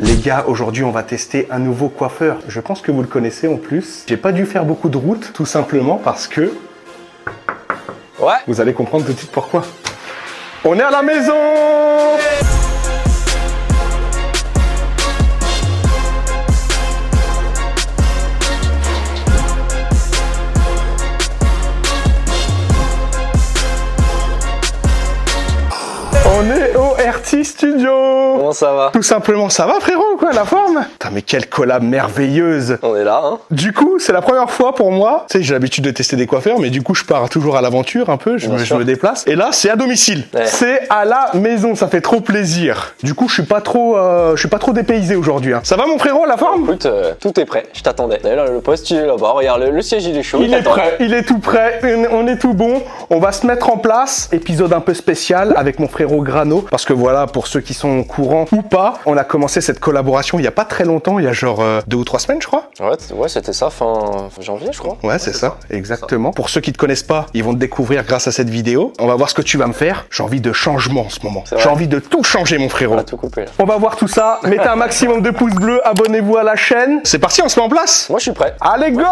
Les gars, aujourd'hui on va tester un nouveau coiffeur. Je pense que vous le connaissez en plus. J'ai pas dû faire beaucoup de route, tout simplement parce que... Ouais. Vous allez comprendre tout de suite pourquoi. On est à la maison! On est au RT Studio. Comment ça va? Tout simplement, ça va frérot, quoi, la forme? Putain, mais quelle collab merveilleuse. On est là, hein? Du coup, c'est la première fois pour moi. Tu sais, j'ai l'habitude de tester des coiffeurs, mais du coup, je pars toujours à l'aventure un peu, je me déplace. Et là, c'est à domicile. Ouais. C'est à la maison, ça fait trop plaisir. Du coup, je suis pas trop dépaysé aujourd'hui. Hein. Ça va mon frérot, la forme? Écoute, tout est prêt, je t'attendais. D'ailleurs, le poste, il est là-bas, regarde, le siège, il est chaud. Il est prêt, il est tout prêt, on est tout bon. On va se mettre en place. Épisode un peu spécial avec mon frérot Grano. Parce que voilà, pour ceux qui sont au courant ou pas, on a commencé cette collaboration il y a pas très longtemps, il y a genre 2 ou 3 semaines, je crois. Ouais, c'était ça, fin janvier, je crois. Ouais, c'est ça, exactement. Pour ceux qui te connaissent pas, ils vont te découvrir grâce à cette vidéo. On va voir ce que tu vas me faire. J'ai envie de changement en ce moment. J'ai envie de tout changer, mon frérot. On va tout couper, là. On va voir tout ça. Mettez un maximum de pouces bleus, abonnez-vous à la chaîne. C'est parti, on se met en place. Moi, je suis prêt. Allez, go!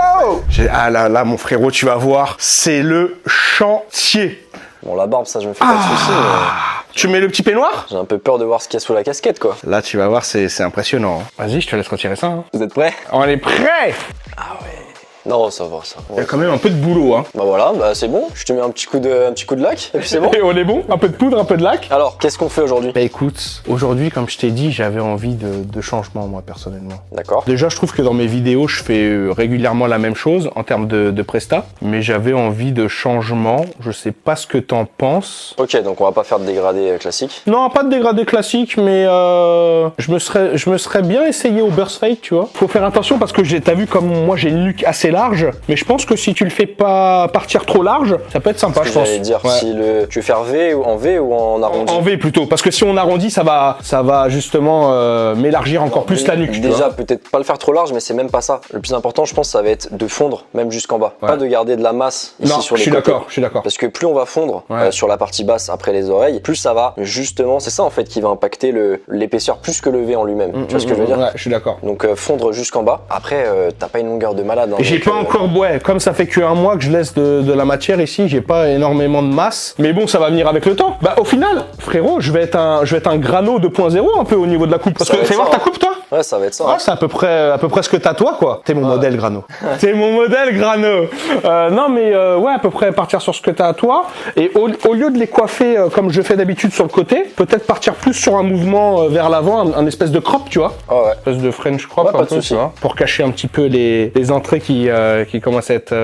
Ah là, mon frérot, tu vas voir, c'est le chantier. Bon, la barbe, ça, je me fais pas de soucis, mais... Tu mets le petit peignoir? J'ai un peu peur de voir ce qu'il y a sous la casquette, quoi. Là, tu vas voir, c'est impressionnant. Vas-y, je te laisse retirer ça. Hein. Vous êtes prêts? On est prêts! Ah ouais. Non, ça va, ça. Il y a quand même un peu de boulot, hein. Bah voilà, bah c'est bon. Je te mets un petit coup de lac, et puis c'est bon. Et on est bon? Un peu de poudre, un peu de lac? Alors, qu'est-ce qu'on fait aujourd'hui? Bah écoute, aujourd'hui, comme je t'ai dit, j'avais envie de changement, moi, personnellement. D'accord. Déjà, je trouve que dans mes vidéos, je fais régulièrement la même chose en termes de presta, mais j'avais envie de changement. Je sais pas ce que t'en penses. Ok, donc on va pas faire de dégradé classique. Non, pas de dégradé classique, mais je me serais bien essayé au burst fade, tu vois. Faut faire attention parce que t'as vu comme moi j'ai une nuque assez large, mais je pense que si tu le fais pas partir trop large, ça peut être sympa, je pense. J'allais dire, ouais. si tu veux faire V ou en arrondi. En V plutôt, parce que si on arrondit, ça va justement m'élargir encore plus la nuque. Déjà, peut-être pas le faire trop large, mais c'est même pas ça. Le plus important, je pense, ça va être de fondre, même jusqu'en bas. Ouais. Pas de garder de la masse ici sur les côtés. Je suis d'accord. Parce que plus on va fondre sur la partie basse après les oreilles, plus ça va justement, c'est ça en fait qui va impacter l'épaisseur plus que le V en lui-même. Tu vois ce que je veux dire? Ouais, je suis d'accord. Donc fondre jusqu'en bas. Après, t'as pas une longueur de malade. Hein, j'ai pas encore, ouais, comme ça fait que 1 mois que je laisse de la matière ici, j'ai pas énormément de masse. Mais bon, ça va venir avec le temps. Bah au final, frérot, je vais être un Grano 2.0 un peu au niveau de la coupe. Parce que fais voir ta coupe toi. Ouais, ça va être ça. Ouais, c'est à peu près ce que t'as toi quoi. T'es mon modèle Grano. T'es mon modèle Grano. Non mais ouais, à peu près partir sur ce que t'as à toi. Et au lieu de les coiffer comme je fais d'habitude sur le côté, peut-être partir plus sur un mouvement vers l'avant, un espèce de crop, tu vois. Ah ouais. Espèce de French crop ouais, un peu, tu vois. Pour cacher un petit peu les entrées qui commencent à être.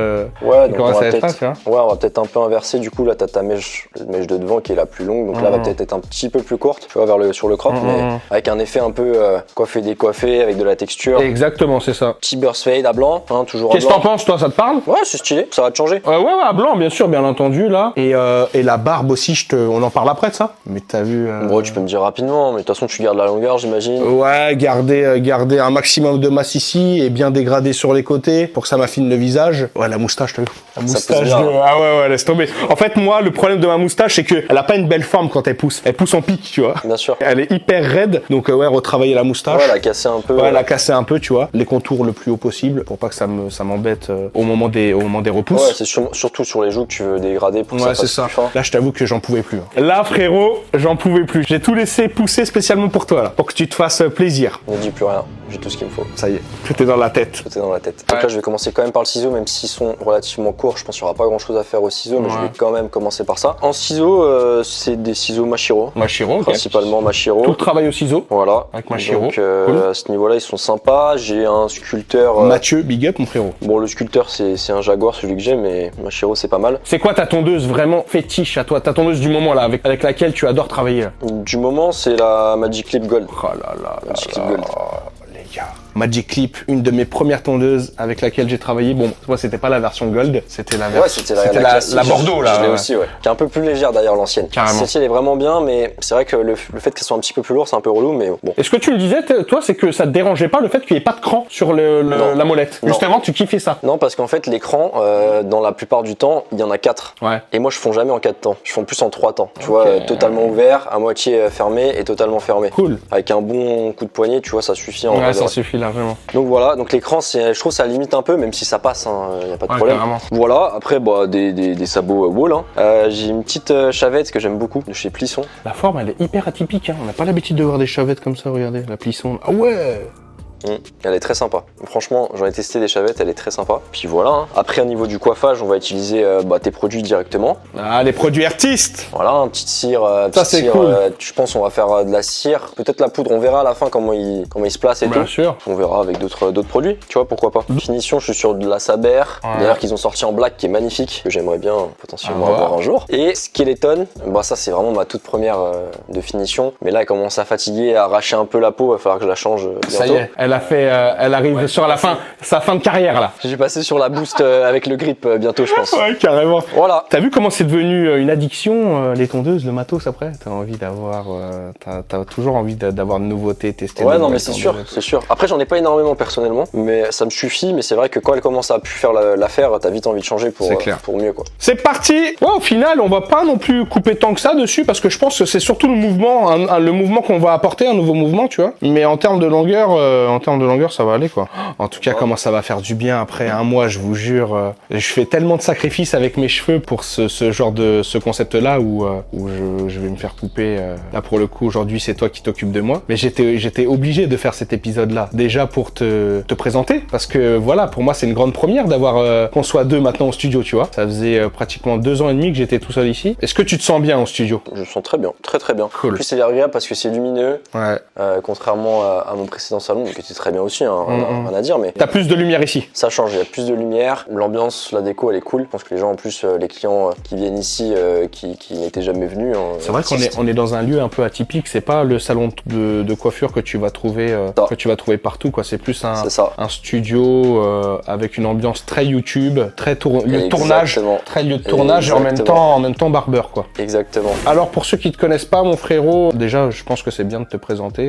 Ouais, donc on va peut-être un peu inverser. Du coup là, t'as ta mèche de devant qui est la plus longue, donc là va peut-être être un petit peu plus courte, tu vois, sur le crop, mais avec un effet un peu coiffé décoiffé avec de la texture. Exactement, c'est ça. Petit burst fade à blanc, hein, toujours. Qu'est-ce que t'en penses, toi, ça te parle? Ouais, c'est stylé, ça va te changer. Ouais, à blanc, bien sûr, bien entendu là. Et la barbe aussi, on en parle après de ça. Mais t'as vu. Bon, tu peux me dire rapidement, mais de toute façon, tu gardes la longueur, j'imagine. Ouais, garder un maximum de masse ici et bien dégrader sur les côtés pour que ça m'affine le visage. Ouais, la moustache, t'as vu? La moustache Ah ouais, laisse tomber. En fait, moi, le problème de ma moustache, c'est qu'elle a pas une belle forme quand elle pousse. Elle pousse en pic, tu vois. Bien sûr. Elle est hyper raide, donc ouais, retravailler la moustache. Ouais, la casser un peu. Ouais, la casser un peu, tu vois. Les contours le plus haut possible pour pas que ça m'embête au moment des repousses. Ouais, c'est surtout sur les joues que tu veux dégrader pour que ça passe plus fin. Là, je t'avoue que j'en pouvais plus. Là, frérot, j'en pouvais plus. J'ai tout laissé pousser spécialement pour toi, là, pour que tu te fasses plaisir. Ne dis plus rien. J'ai tout ce qu'il me faut. Ça y est, tout est dans la tête. Tout est dans la tête. Donc là, je vais commencer quand même par le ciseau, même s'ils sont relativement courts. Je pense qu'il n'y aura pas grand chose à faire au ciseau, mais je vais quand même commencer par ça. En ciseau, c'est des ciseaux Mashiro. Mashiro, principalement Mashiro. Tout le travail au ciseau. Voilà. Avec Mashiro. Donc à ce niveau-là, ils sont sympas. J'ai un sculpteur. Mathieu, big up, mon frérot. Bon, le sculpteur, c'est un Jaguar, celui que j'ai, mais Mashiro, c'est pas mal. C'est quoi ta tondeuse vraiment fétiche à toi? Ta tondeuse du moment, là, avec laquelle tu adores travailler là? Du moment, c'est la Magic Clip Gold. Oh là là. Magic Clip Gold. Les gars. Magic Clip, une de mes premières tondeuses avec laquelle j'ai travaillé. Bon, moi c'était pas la version Gold, c'était la version. Ouais, c'était la Bordeaux là. Je l'ai aussi, ouais. Qui est un peu plus légère d'ailleurs l'ancienne. Celle-ci elle est vraiment bien, mais c'est vrai que le fait qu'elle soit un petit peu plus lourde, c'est un peu relou, mais bon. Et ce que tu me disais, toi, c'est que ça te dérangeait pas le fait qu'il n'y ait pas de cran sur la molette. Non. Justement, tu kiffais ça. Non, parce qu'en fait, l'écran, dans la plupart du temps, il y en a 4. Ouais. Et moi, je fonds jamais en 4 temps. Je fonds plus en 3 temps. Tu vois, totalement ouvert, à moitié fermé et totalement fermé. Cool. Avec un bon coup de poignet, tu vois, ça suffit. Ouais, ça suffit largement. Donc voilà, donc l'écran, je trouve ça limite un peu, même si ça passe, y a pas de problème. Carrément. Voilà, après, des sabots wall. J'ai une petite chavette que j'aime beaucoup de chez Plisson. La forme, elle est hyper atypique. Hein. On n'a pas l'habitude de voir des chavettes comme ça. Regardez, la Plisson. Ah ouais. Elle est très sympa. Franchement, j'en ai testé des chavettes, elle est très sympa. Puis voilà. Après, au niveau du coiffage, on va utiliser tes produits directement. Ah, les produits artistes. Voilà, un petit cire. Ça, c'est cool. Je pense on va faire de la cire. Peut-être la poudre, on verra à la fin comment il se place et tout. Bien sûr. On verra avec d'autres produits, tu vois, pourquoi pas. Finition, je suis sur de la Saber. Ouais. D'ailleurs, qu'ils ont sorti en black, qui est magnifique, que j'aimerais bien potentiellement avoir un jour. Et Skeleton, ça, c'est vraiment ma toute première de finition. Mais là, elle commence à fatiguer, à arracher un peu la peau. Il va falloir que je la change bientôt. Ça y est, elle arrive sur sa fin de carrière là. J'ai passé sur la boost avec le grip bientôt, je pense. Ouais, carrément. Voilà. T'as vu comment c'est devenu une addiction, les tondeuses, le matos après? T'as envie d'avoir, t'as toujours envie d'avoir de nouveautés, tester. Ouais, non, mais c'est sûr. Après, j'en ai pas énormément personnellement, mais ça me suffit. Mais c'est vrai que quand elle commence à plus faire l'affaire, t'as vite envie de changer pour mieux, quoi. C'est parti. Ouais, au final, on va pas non plus couper tant que ça dessus parce que je pense que c'est surtout le mouvement qu'on va apporter, un nouveau mouvement, tu vois. Mais en termes de longueur, ça va aller, quoi. En tout cas, comment ça va faire du bien après un mois, je vous jure. Je fais tellement de sacrifices avec mes cheveux pour ce concept-là où je vais me faire couper. Là, pour le coup, aujourd'hui, c'est toi qui t'occupes de moi. Mais j'étais obligé de faire cet épisode-là. Déjà pour te présenter. Parce que voilà, pour moi, c'est une grande première d'avoir qu'on soit deux maintenant au studio, tu vois. Ça faisait pratiquement 2 ans et demi que j'étais tout seul ici. Est-ce que tu te sens bien au studio? Je me sens très bien, très très bien. Cool. En plus, c'est agréable parce que c'est lumineux. Ouais. Contrairement à mon précédent salon, qui était très bien aussi, rien à dire, mais t'as plus de lumière ici. Ça change, il y a plus de lumière, l'ambiance, la déco, elle est cool. Je pense que les gens, en plus, les clients qui viennent ici, qui n'étaient jamais venus. C'est vrai qu'on est dans un lieu un peu atypique. C'est pas le salon de coiffure que tu vas trouver partout, quoi. C'est plus un studio avec une ambiance très YouTube, très lieu de tournage, et en même temps barbeur, quoi. Exactement. Alors pour ceux qui te connaissent pas, mon frérot, déjà, je pense que c'est bien de te présenter.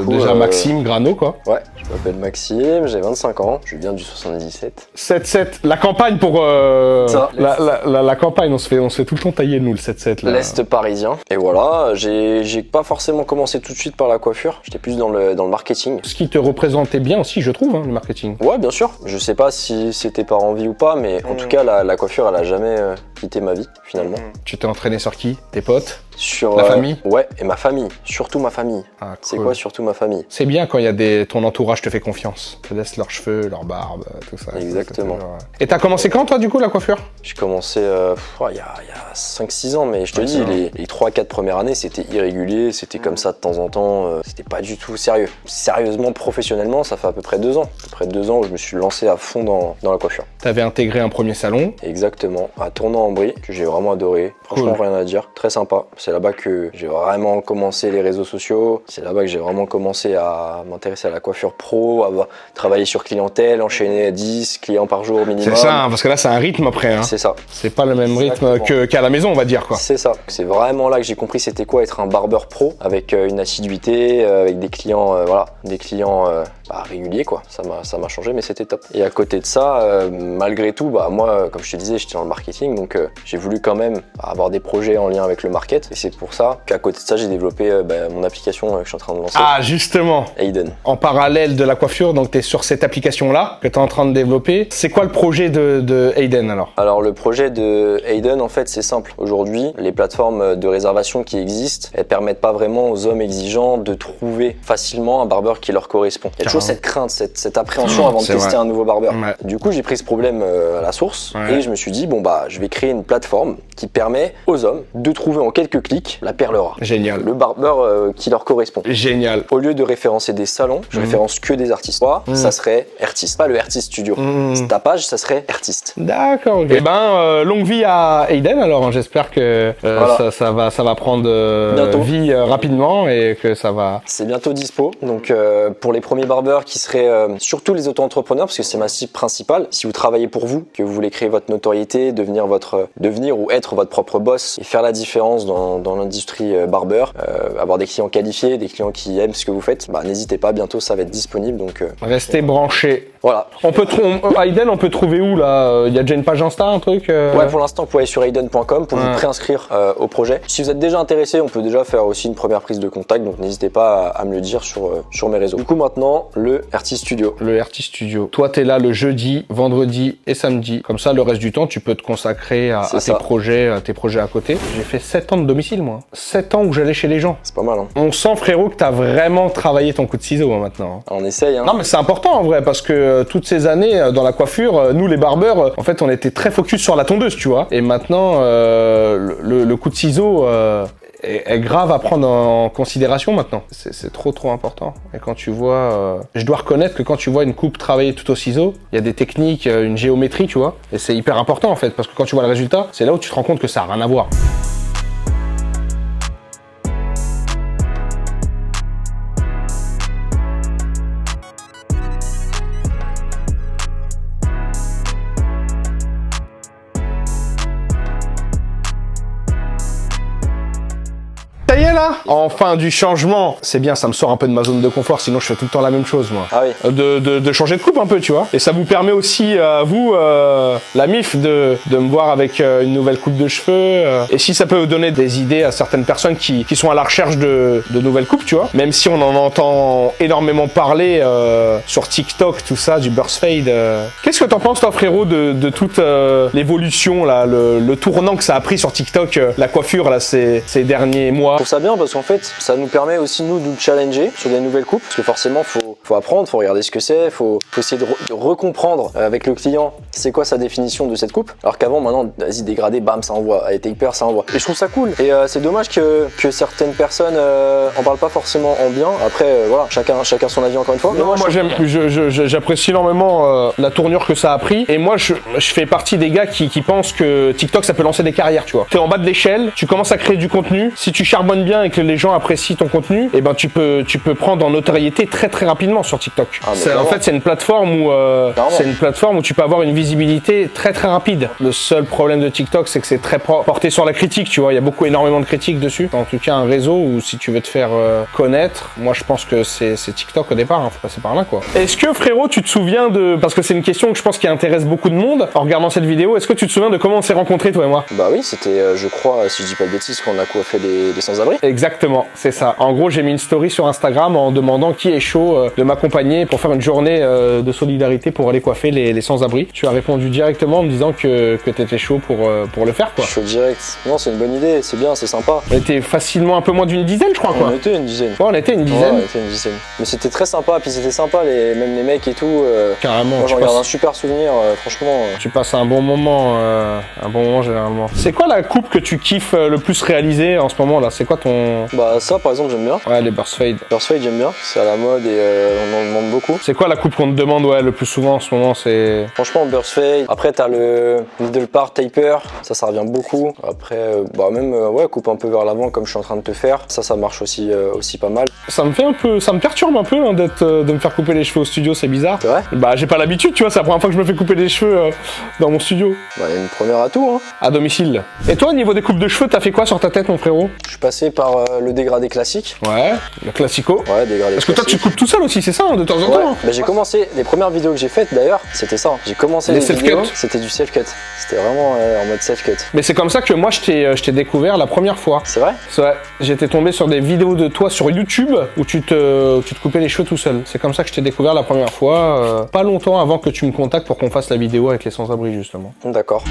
Déjà Maxime Grano, quoi. Ouais, je m'appelle Maxime, j'ai 25 ans, je viens du 77. 7-7, la campagne pour la campagne, on se fait tout le temps tailler nous le 7-7 là. L'Est parisien. Et voilà, j'ai pas forcément commencé tout de suite par la coiffure, j'étais plus dans le marketing. Ce qui te représentait bien aussi, je trouve, le marketing. Ouais, bien sûr. Je sais pas si c'était par envie ou pas, mais en tout cas la coiffure elle a jamais quitté ma vie finalement. Tu t'es entraîné sur qui? Tes potes? Sur la famille? Ouais, et ma famille, surtout ma famille. Ah, cool. C'est quoi surtout ma famille? C'est bien quand il y a ton entourage te fait confiance, te laisse leurs cheveux, leur barbe, tout ça. Exactement. Et t'as commencé quand toi du coup la coiffure? J'ai commencé il y a 5-6 ans, mais je te dis, les 3-4 premières années c'était irrégulier, c'était comme ça de temps en temps, c'était pas du tout sérieux. Sérieusement, professionnellement, ça fait à peu près 2 ans. À peu près 2 ans où je me suis lancé à fond dans la coiffure. T'avais intégré un premier salon? Exactement, à Tournan-en-Brie, que j'ai vraiment adoré. Franchement, rien à dire, très sympa. C'est là-bas que j'ai vraiment commencé les réseaux sociaux. C'est là-bas que j'ai vraiment commencé à m'intéresser à la coiffure pro, à travailler sur clientèle, enchaîner 10 clients par jour minimum. C'est ça, parce que là c'est un rythme après. C'est ça. C'est pas le même rythme qu'à la maison, on va dire, quoi. C'est ça. C'est vraiment là que j'ai compris c'était quoi être un barbeur pro, avec une assiduité, avec des clients, réguliers, quoi. Ça m'a changé, mais c'était top. Et à côté de ça, malgré tout, moi, comme je te disais, j'étais dans le marketing, donc j'ai voulu quand même avoir des projets en lien avec le market. Et c'est pour ça qu'à côté de ça, j'ai développé mon application que je suis en train de lancer. Ah, justement. Aiden. En parallèle de la coiffure, donc tu es sur cette application-là que tu es en train de développer. C'est quoi le projet de Aiden alors? Alors le projet de Aiden, en fait, c'est simple. Aujourd'hui, les plateformes de réservation qui existent, elles permettent pas vraiment aux hommes exigeants de trouver facilement un barbeur qui leur correspond. Il y a toujours cette crainte, cette appréhension avant de tester un nouveau barbeur. Ouais. Du coup, j'ai pris ce problème à la source et je me suis dit, je vais créer une plateforme qui permet aux hommes de trouver en quelques clics la perle rare. Génial. Le barbeur qui leur correspond. Génial. Au lieu de référencer des salons, je référence que des artistes. Moi, ça serait artiste, pas le artist studio. Ta page, ça serait artiste. D'accord. Okay. Eh ben, longue vie à Aiden alors. Hein. J'espère que voilà. ça va prendre vie rapidement et que ça va. C'est bientôt dispo. Donc pour les premiers barbeurs qui seraient surtout les auto-entrepreneurs, parce que c'est ma cible principale. Si vous travaillez pour vous, que vous voulez créer votre notoriété, devenir ou être votre propre boss et faire la différence dans l'industrie barbeur, avoir des clients qualifiés, des clients qui aiment ce que vous faites, bah, n'hésitez pas, bientôt ça va être disponible. Donc restez branchés. Voilà. Aiden, on peut trouver où là? Il y a déjà une page Insta, un truc Ouais, pour l'instant, vous pouvez aller sur aiden.com pour vous préinscrire au projet. Si vous êtes déjà intéressé, on peut déjà faire aussi une première prise de contact, donc n'hésitez pas à me le dire sur mes réseaux. Du coup, maintenant, le RT Studio. Le RT Studio. Toi, t'es là le jeudi, vendredi et samedi. Comme ça, le reste du temps, tu peux te consacrer à tes projets à côté. J'ai fait 7 ans de domicile, moi. 7 ans où j'allais chez les gens. C'est pas mal, hein. On sent, frérot, que t'as vraiment travaillé ton coup de ciseau maintenant. On essaye, hein. Non, mais c'est important en vrai, parce que toutes ces années dans la coiffure, nous les barbeurs, en fait, on était très focus sur la tondeuse, tu vois. Et maintenant, le coup de ciseau est grave à prendre en considération maintenant. C'est trop important. Et quand tu vois, je dois reconnaître que quand tu vois une coupe travailler tout au ciseau, il y a des techniques, une géométrie, tu vois. Et c'est hyper important en fait, parce que quand tu vois le résultat, c'est là où tu te rends compte que ça a rien à voir. Ça y est là, enfin du changement. C'est bien, ça me sort un peu de ma zone de confort, sinon je fais tout le temps la même chose moi. Ah oui. De changer de coupe un peu, tu vois. Et ça vous permet aussi, vous, la MIF, de me voir avec une nouvelle coupe de cheveux. Et si ça peut vous donner des idées à certaines personnes qui sont à la recherche de nouvelles coupes, tu vois. Même si on en entend énormément parler sur TikTok, tout ça, du burst fade. Qu'est-ce que t'en penses toi frérot de toute l'évolution, là, le tournant que ça a pris sur TikTok, la coiffure là ces derniers mois? Je trouve ça bien parce qu'en fait ça nous permet aussi nous de nous challenger sur des nouvelles coupes, parce que forcément faut apprendre, faut regarder ce que c'est, faut essayer de recomprendre avec le client c'est quoi sa définition de cette coupe, alors qu'avant maintenant vas-y dégradé, bam ça envoie, avec taper ça envoie, et je trouve ça cool. Et c'est dommage que certaines personnes en parlent pas forcément en bien. Après voilà, chacun son avis encore une fois. Non, moi j'apprécie énormément la tournure que ça a pris, et moi je fais partie des gars qui pensent que TikTok ça peut lancer des carrières, tu vois. T'es en bas de l'échelle, tu commences à créer du contenu, si tu charbonnes bien et que les gens apprécient ton contenu, et ben tu peux prendre en notoriété très rapidement sur TikTok. En fait c'est une plateforme où tu peux avoir une visibilité très rapide. Le seul problème de TikTok c'est que c'est très porté sur la critique, tu vois, il y a énormément de critiques dessus. En tout cas un réseau où si tu veux te faire connaître, moi je pense que c'est TikTok au départ, hein, faut passer par là quoi. Est-ce que frérot tu te souviens parce que c'est une question que je pense qui intéresse beaucoup de monde en regardant cette vidéo, est-ce que tu te souviens de comment on s'est rencontrés toi et moi? Bah oui, c'était je crois, si je dis pas de bêtises, qu'on a coiffé des sans-abri. Exactement, c'est ça. En gros, j'ai mis une story sur Instagram en demandant qui est chaud de m'accompagner pour faire une journée de solidarité pour aller coiffer les sans-abri. Tu as répondu directement en me disant que t'étais chaud pour le faire, quoi. Chaud direct. Non, c'est une bonne idée, c'est bien, c'est sympa. On était facilement un peu moins d'une dizaine, je crois, quoi. On était une dizaine. Ouais, on était une dizaine. Ouais, on était une dizaine. Mais c'était très sympa, puis c'était sympa, même les mecs et tout. Carrément. Moi, j'en garde un super souvenir, franchement. Tu passes un bon moment généralement. C'est quoi la coupe que tu kiffes le plus réaliser en ce moment là? C'est quoi ton... Bah ça par exemple j'aime bien. Ouais, les burst fade. Burst fade j'aime bien, c'est à la mode et on en demande beaucoup. C'est quoi la coupe qu'on te demande le plus souvent en ce moment? C'est franchement burst fade. Après t'as le middle part taper, ça revient beaucoup. Après même coupe un peu vers l'avant comme je suis en train de te faire. Ça marche aussi pas mal. Ça me perturbe un peu hein, de me faire couper les cheveux au studio, c'est bizarre. C'est vrai? Bah j'ai pas l'habitude, tu vois, c'est la première fois que je me fais couper les cheveux dans mon studio. Bah y a une première atout hein. À domicile. Et toi au niveau des coupes de cheveux, t'as fait quoi sur ta tête mon frérot? Je suis passé par le dégradé classique. Ouais, le classico. Ouais, dégradé. Parce que toi tu coupes tout seul aussi, c'est ça, hein, de temps en temps. Bah j'ai commencé, les premières vidéos que j'ai faites d'ailleurs, c'était ça. J'ai commencé les vidéos, c'était du self-cut. C'était vraiment en mode self-cut. Mais c'est comme ça que moi je t'ai découvert la première fois. C'est vrai? C'est vrai. J'étais tombé sur des vidéos de toi sur YouTube où tu te coupais les cheveux tout seul. C'est comme ça que je t'ai découvert la première fois, pas longtemps avant que tu me contactes pour qu'on fasse la vidéo avec les sans-abri justement. D'accord.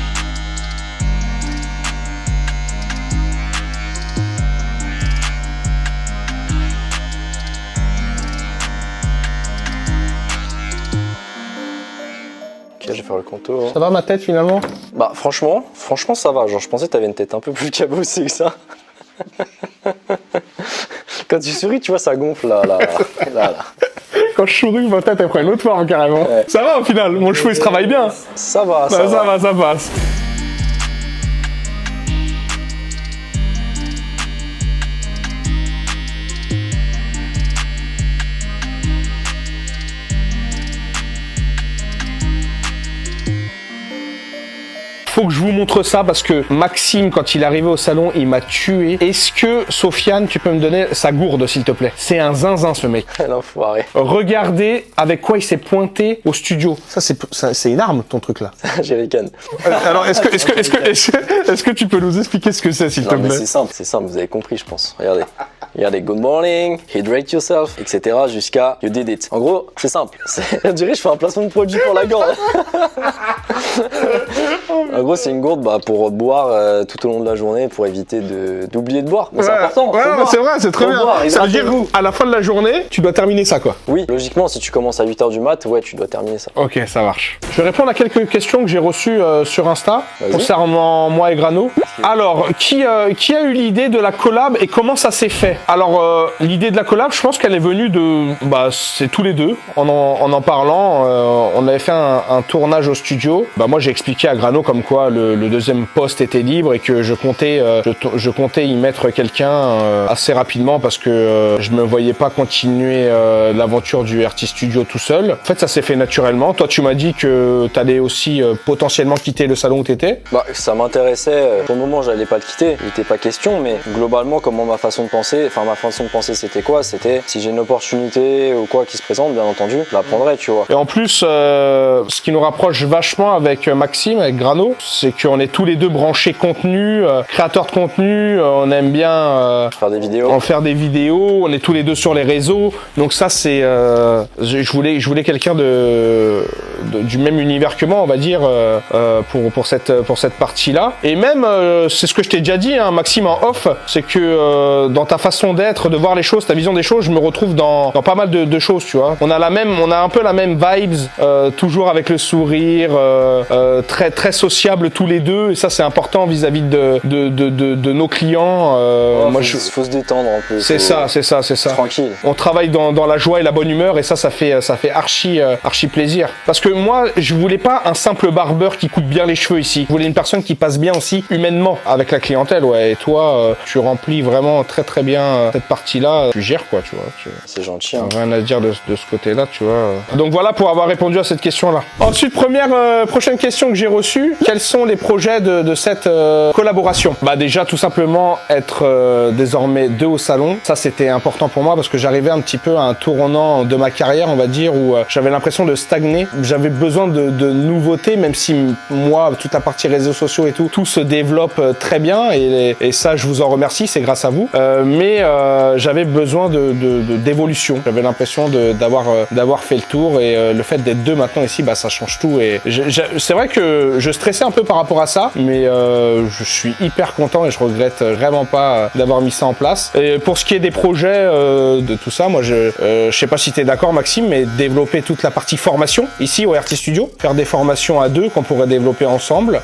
je vais faire le contour. Ça va ma tête finalement? Bah franchement ça va. Genre je pensais que t'avais une tête un peu plus cabossée que ça. Quand tu souris, tu vois, ça gonfle là. Quand je souris, ma tête elle prend une autre forme carrément. Ouais. Ça va au final, mon cheveu il se travaille bien. Ça va. Ça passe. Faut que je vous montre ça parce que Maxime, quand il est arrivé au salon, il m'a tué. Est-ce que, Sofiane, tu peux me donner sa gourde, s'il te plaît? C'est un zinzin, ce mec. L'enfoiré. Regardez avec quoi il s'est pointé au studio. Ça, c'est une arme, ton truc là. Jerrycan. Alors, est-ce que tu peux nous expliquer ce que c'est, s'il te plaît? C'est simple, vous avez compris, je pense. Regardez, good morning, hydrate yourself, etc. jusqu'à you did it. En gros, c'est simple. On dirait que je fais un placement de produit pour la gourde. En gros, c'est une gourde pour boire tout au long de la journée pour éviter d'oublier de boire. Mais c'est important. Ouais, c'est vrai, c'est très bien. Ça veut dire à la fin de la journée, tu dois terminer ça, quoi. Oui, logiquement, si tu commences à 8h du mat, ouais, tu dois terminer ça. Ok, ça marche. Je vais répondre à quelques questions que j'ai reçues sur Insta concernant moi et Grano. Alors, qui a eu l'idée de la collab et comment ça s'est fait? Alors, l'idée de la collab, je pense qu'elle est venue de... c'est tous les deux. En parlant, on avait fait un tournage au studio. Moi, j'ai expliqué à Grano comme quoi le deuxième poste était libre et que je comptais y mettre quelqu'un assez rapidement parce que je me voyais pas continuer l'aventure du RT Studio tout seul. En fait, ça s'est fait naturellement. Toi, tu m'as dit que t'allais aussi potentiellement quitter le salon où t'étais. Ça m'intéressait. Pour le moment, j'allais pas le quitter. Il n'était pas question, mais globalement, comment ma façon de penser c'était quoi? C'était si j'ai une opportunité ou quoi qui se présente, bien entendu, je la prendrai, tu vois. Et en plus, ce qui nous rapproche vachement avec Maxime, avec Grano, c'est qu'on est tous les deux branchés contenu, créateurs de contenu, on aime bien faire des vidéos, on est tous les deux sur les réseaux, donc ça c'est, je voulais quelqu'un du même univers que moi, on va dire, pour cette partie-là. Et même, c'est ce que je t'ai déjà dit, hein, Maxime, en off, c'est que dans ta façon d'être, de voir les choses, ta vision des choses, je me retrouve dans pas mal de choses, tu vois. On a un peu la même vibes, toujours avec le sourire, très sociable tous les deux, et ça c'est important vis-à-vis de nos clients. Faut se détendre un peu. C'est ça. Tranquille. On travaille dans la joie et la bonne humeur, et ça fait archi plaisir. Parce que moi, je voulais pas un simple barbeur qui coupe bien les cheveux ici. Je voulais une personne qui passe bien aussi humainement avec la clientèle, ouais. Et toi, tu remplis vraiment très bien cette partie-là. Tu gères quoi, tu vois. C'est gentil. Hein. Rien à dire de ce côté-là, tu vois. Donc voilà pour avoir répondu à cette question-là. Ensuite, prochaine question que j'ai reçue. Quels sont les projets de cette collaboration? Déjà, tout simplement, être désormais deux au salon. Ça, c'était important pour moi parce que j'arrivais un petit peu à un tournant de ma carrière, on va dire, où j'avais l'impression de stagner. J'avais besoin de nouveautés, même si moi, toute la partie réseaux sociaux et tout se développe très bien. Et ça, je vous en remercie, c'est grâce à vous. Mais j'avais besoin d'évolution. J'avais l'impression d'avoir fait le tour, et le fait d'être deux maintenant ici, ça change tout. Et c'est vrai que je stressais un peu par rapport à ça, mais je suis hyper content et je regrette vraiment pas d'avoir mis ça en place. Et pour ce qui est des projets de tout ça, moi je sais pas si tu es d'accord, Maxime, mais développer toute la partie formation ici au RT Studio, faire des formations à deux qu'on pourrait développer ensemble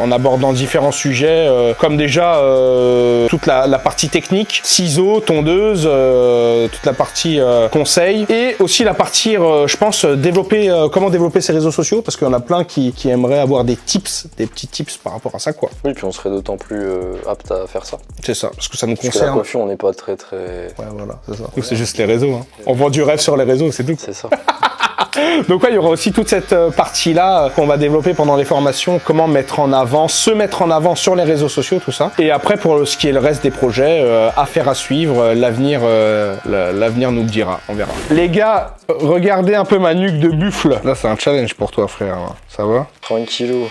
en abordant différents sujets, comme déjà toute la partie technique, ciseaux, tondeuse, toute la partie conseil, et aussi la partie, je pense, comment développer ses réseaux sociaux, parce qu'il y en a plein qui aimeraient avoir des petits tips par rapport à ça, quoi. Oui, puis on serait d'autant plus apte à faire ça. C'est ça, parce que ça nous concerne. Parce que la coiffure, on n'est pas très... Ouais, voilà, c'est ça. Nous, c'est juste les réseaux, hein. On vend du rêve sur les réseaux, c'est tout. C'est ça. Donc ouais, il y aura aussi toute cette partie-là qu'on va développer pendant les formations, comment se mettre en avant sur les réseaux sociaux, tout ça. Et après, pour ce qui est le reste des projets, affaire à suivre, l'avenir nous le dira, on verra. Les gars, regardez un peu ma nuque de buffle. Là, c'est un challenge pour toi, frère. Ça va? 30 kilos.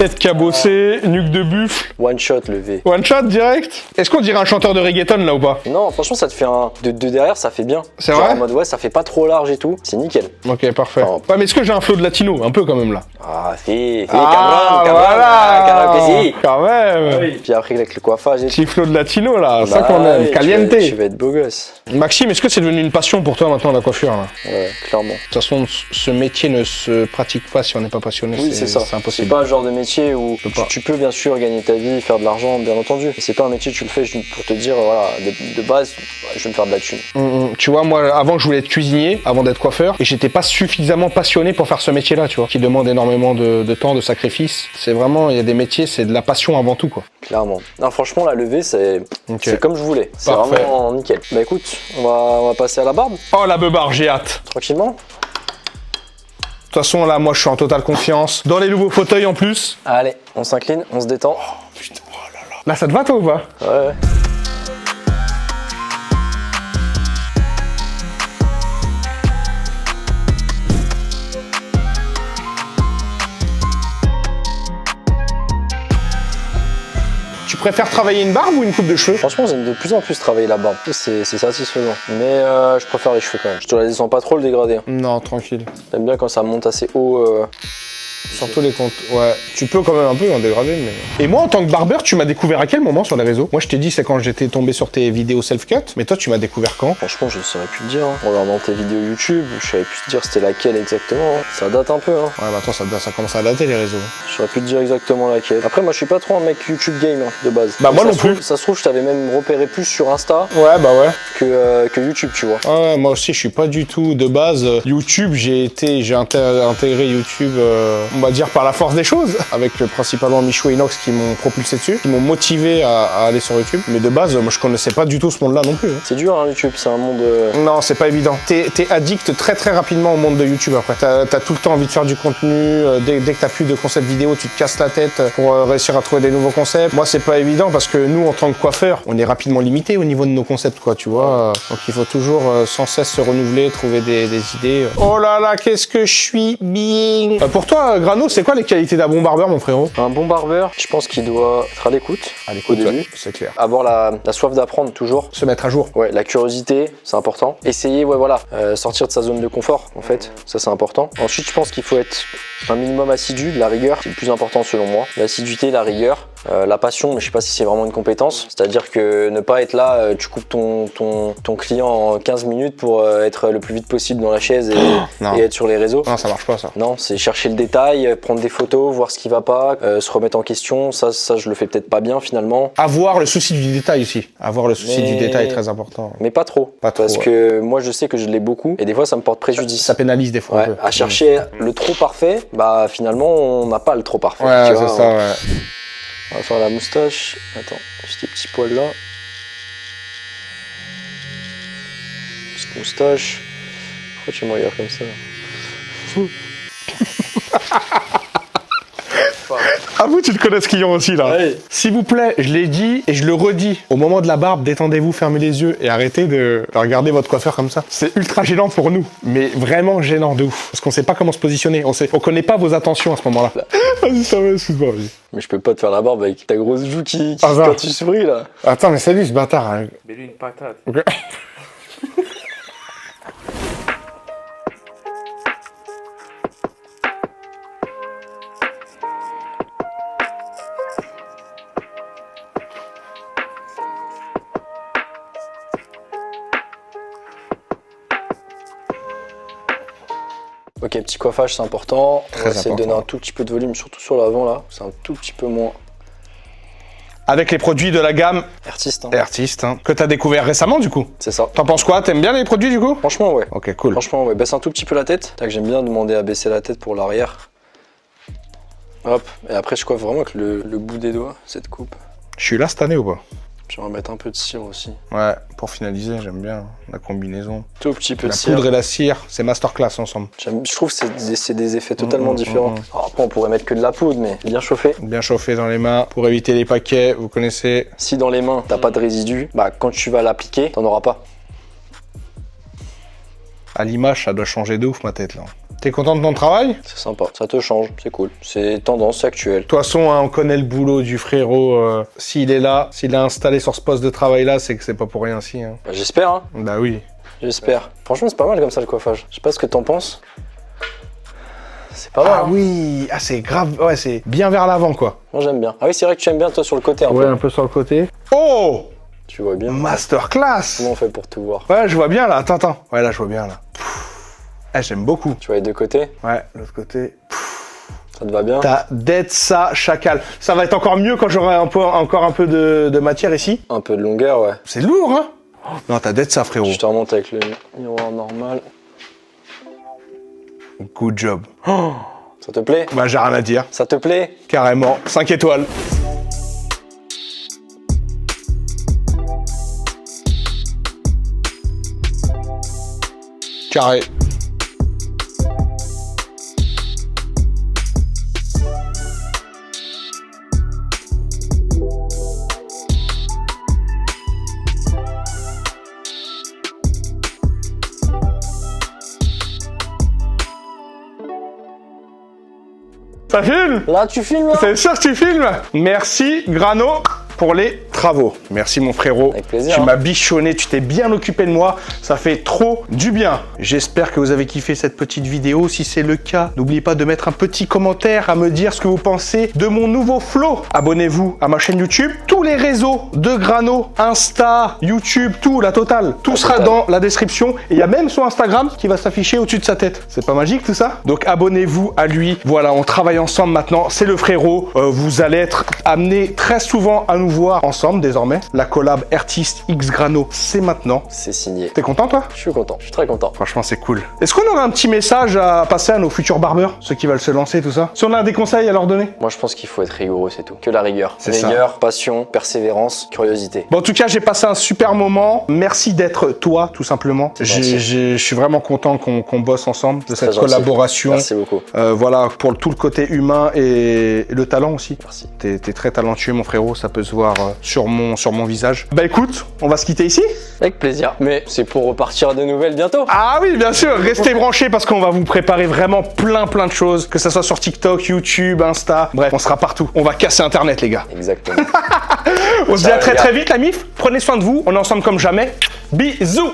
Tête cabossée, nuque de buffle. One shot le V. One shot direct. Est-ce qu'on dirait un chanteur de reggaeton là ou pas? Non, franchement, ça te fait un. De derrière, ça fait bien. C'est vrai? En mode, ouais, ça fait pas trop large et tout. C'est nickel. Ok, parfait. Oh. Ouais, mais est-ce que j'ai un flow de latino? Un peu quand même là. Ah, si, Ah, Cameron, voilà. que si. Quand même. Oui. Puis après, avec le coiffage et tout. Petit flow de latino là, Bah, ça qu'on aime. oui, Caliente. tu vas être beau gosse. Maxime, est-ce que c'est devenu une passion pour toi maintenant la coiffure là? Ouais, clairement. De toute façon, ce métier ne se pratique pas si on n'est pas passionné. Oui, c'est ça. C'est impossible. C'est pas un genre de métier où pas. tu peux bien sûr gagner ta vie, faire de l'argent, bien entendu. Mais c'est pas un métier, tu le fais pour te dire, voilà, de base, je vais me faire de la thune. Tu vois, moi, avant, je voulais être cuisinier, avant d'être coiffeur, et j'étais pas suffisamment passionné pour faire ce métier-là, tu vois, qui demande énormément de temps, de sacrifice. C'est vraiment, il y a des métiers, c'est de la passion avant tout, quoi. Clairement. Non, franchement, la levée, c'est comme je voulais. C'est Parfait. vraiment nickel. Bah écoute, on va passer à la barbe. Oh, la beubare, j'ai hâte. Tranquillement. De toute façon, là, moi, je suis en totale confiance. Dans les nouveaux fauteuils, en plus. Allez, on s'incline, on se détend. Putain, oh là là. Là, ça te va, toi, ou pas? Ouais. Tu préfères travailler une barbe ou une coupe de cheveux? Franchement, j'aime de plus en plus travailler la barbe. C'est satisfaisant. Mais je préfère les cheveux quand même. Je te la descends pas trop le dégradé. Non, tranquille. J'aime bien quand ça monte assez haut. Surtout les comptes. Ouais, tu peux quand même un peu en dégrader, mais. Et moi, en tant que barbeur, tu m'as découvert à quel moment sur les réseaux? Moi, je t'ai dit, c'est quand j'étais tombé sur tes vidéos self-cut. Mais toi, tu m'as découvert quand? Franchement, je ne saurais plus te dire. En regardant tes vidéos YouTube, je saurais plus te dire c'était laquelle exactement. Ça date un peu. Ouais, bah attends, ça commence à dater les réseaux. Je saurais plus te dire exactement laquelle. Après, moi, je suis pas trop un mec YouTube game de base. Bah, moi non plus. Ça se trouve, je t'avais même repéré plus sur Insta. Ouais, bah ouais. Que YouTube, tu vois. Ouais, moi aussi, je suis pas du tout de base. YouTube, j'ai intégré YouTube, on va dire par la force des choses, avec principalement Michou et Inox qui m'ont propulsé dessus, qui m'ont motivé à aller sur YouTube. Mais de base, moi je connaissais pas du tout ce monde-là non plus. C'est dur hein, YouTube, c'est un monde... Non, c'est pas évident. T'es addict très très rapidement au monde de YouTube après. T'as tout le temps envie de faire du contenu, dès que t'as plus de concepts vidéo, tu te casses la tête pour réussir à trouver des nouveaux concepts. Moi c'est pas évident parce que nous en tant que coiffeurs, on est rapidement limité au niveau de nos concepts quoi, tu vois. Donc il faut toujours sans cesse se renouveler, trouver des idées. Oh là là, qu'est-ce que je suis bien. Pour toi, Grano, c'est quoi les qualités d'un bon barbeur, mon frérot? Un bon barbeur, je pense qu'il doit être à l'écoute. À l'écoute, au début. ouais, c'est clair. Avoir la soif d'apprendre toujours. Se mettre à jour. Ouais, la curiosité, c'est important. Essayer, ouais, voilà, sortir de sa zone de confort, en fait. Ça, c'est important. Ensuite, je pense qu'il faut être un minimum assidu, de la rigueur. C'est le plus important selon moi. L'assiduité, la rigueur. La passion, mais je sais pas si c'est vraiment une compétence. C'est-à-dire que ne pas être là, tu coupes ton client en 15 minutes pour être le plus vite possible dans la chaise et être sur les réseaux. Non, ça marche pas ça. Non, c'est chercher le détail, prendre des photos, voir ce qui va pas, se remettre en question. Ça je le fais peut-être pas bien finalement. Avoir le souci du détail aussi. Avoir le souci du détail est très important. Mais pas trop. Parce que moi je sais que je l'ai beaucoup et des fois ça me porte préjudice. Ça pénalise des fois un peu. À chercher le trop parfait, bah finalement on n'a pas le trop parfait. Ouais, c'est ça, ouais. On va faire la moustache. Attends, ces petits poils là. Petite moustache. Pourquoi tu me regardes comme ça? Ah vous, tu le connais ce client aussi là. Ouais. S'il vous plaît, je l'ai dit et je le redis. Au moment de la barbe, détendez-vous, fermez les yeux et arrêtez de regarder votre coiffeur comme ça. C'est ultra gênant pour nous, mais vraiment gênant de ouf. Parce qu'on sait pas comment se positionner. On connaît pas vos attentions à ce moment-là. Vas-y, ça va, excuse-moi. Mais je peux pas te faire la barbe avec ta grosse joue qui Ah, quand tu souris là. Attends, mais c'est lui ce bâtard. Hein. Mais lui une patate. Okay. Ok, petit coiffage, c'est important. Très on va essayer important. de donner un tout petit peu de volume, surtout sur l'avant là. C'est un tout petit peu moins Avec les produits de la gamme artiste. Hein. Artiste, hein, que t'as découvert récemment du coup. C'est ça. T'en penses quoi? T'aimes bien les produits du coup? Franchement, ouais. Ok, cool. Franchement, ouais. Baisse un tout petit peu la tête. Tac, j'aime bien demander à baisser la tête pour l'arrière. Hop. Et après, je coiffe vraiment avec le bout des doigts, cette coupe. Je suis là cette année ou pas? Puis on va mettre un peu de cire aussi. Ouais, pour finaliser, j'aime bien la combinaison. Tout petit peu La de cire. poudre et la cire, c'est masterclass ensemble. Je trouve que c'est des effets totalement différents. Alors après, on pourrait mettre que de la poudre, mais bien chauffé. Bien chauffé dans les mains pour éviter les paquets, vous connaissez. Si dans les mains, t'as pas de résidus, bah quand tu vas l'appliquer, t'en auras pas. À l'image, ça doit changer de ouf ma tête là. T'es content de ton travail? C'est sympa, ça te change, c'est cool. C'est tendance actuelle. De toute façon, hein, on connaît le boulot du frérot. S'il est là, s'il est installé sur ce poste de travail-là, c'est que c'est pas pour rien si. Hein. Bah, j'espère, hein. Bah oui. J'espère. Franchement, c'est pas mal comme ça le coiffage. Je sais pas ce que t'en penses. C'est pas mal. Ah oui, ah c'est grave, ouais, c'est bien vers l'avant quoi. Moi j'aime bien. Ah oui, c'est vrai que tu aimes bien toi sur le côté un peu. Ouais, un peu sur le côté. Oh! Tu vois bien. Masterclass! Comment on fait pour tout voir? Ouais, je vois bien là, attends. Ouais, là, je vois bien là. Ah, j'aime beaucoup. Tu vois les deux côtés? Ouais, l'autre côté. Ça te va bien? T'as dead ça, chacal. Ça va être encore mieux quand j'aurai encore un peu de matière ici. Un peu de longueur, ouais. C'est lourd, hein? Non, t'as dead ça, frérot. Je te remonte avec le miroir normal. Good job. Oh. Ça te plaît? Bah, j'ai rien à dire. Ça te plaît? Carrément. 5 étoiles. Carré. Ça filme? Là, tu filmes, là? C'est sûr que tu filmes? Merci, Grano, pour les travaux. Merci, mon frérot. Avec plaisir. Tu m'as bichonné, tu t'es bien occupé de moi. Ça fait trop du bien. J'espère que vous avez kiffé cette petite vidéo. Si c'est le cas, n'oubliez pas de mettre un petit commentaire à me dire ce que vous pensez de mon nouveau flow. Abonnez-vous à ma chaîne YouTube. Tous les réseaux de Grano, Insta, YouTube, tout, la totale. Tout sera dans la description. Et il y a même son Instagram qui va s'afficher au-dessus de sa tête. C'est pas magique tout ça? Donc abonnez-vous à lui. Voilà, on travaille ensemble maintenant. C'est le frérot. Vous allez être amenés très souvent à nous voir ensemble désormais. La collab Artist X Grano, c'est maintenant. C'est signé. T'es content toi? Je suis content, je suis très content. Franchement, c'est cool. Est-ce qu'on aurait un petit message à passer à nos futurs barbeurs, ceux qui veulent se lancer, tout ça? Si on a des conseils à leur donner? Moi, je pense qu'il faut être rigoureux, c'est tout. Que la rigueur. C'est ça. Rigueur, passion, persévérance, curiosité. Bon, en tout cas, j'ai passé un super moment. Merci d'être toi, tout simplement. Je suis vraiment content qu'on bosse ensemble de cette collaboration. Merci beaucoup. Voilà, pour tout le côté humain et le talent aussi. Merci. T'es très talentueux, mon frérot. Ça peut se voir sur mon visage. Bah écoute, on va se quitter ici. Avec plaisir. Mais c'est pour repartir à de nouvelles bientôt. Ah oui, bien sûr. Restez branchés parce qu'on va vous préparer vraiment plein de choses. Que ça soit sur TikTok, YouTube, Insta. Bref, on sera partout. On va casser Internet, les gars. Exactement. On se dit à très vite, la MIF. Prenez soin de vous. On est ensemble comme jamais. Bisous.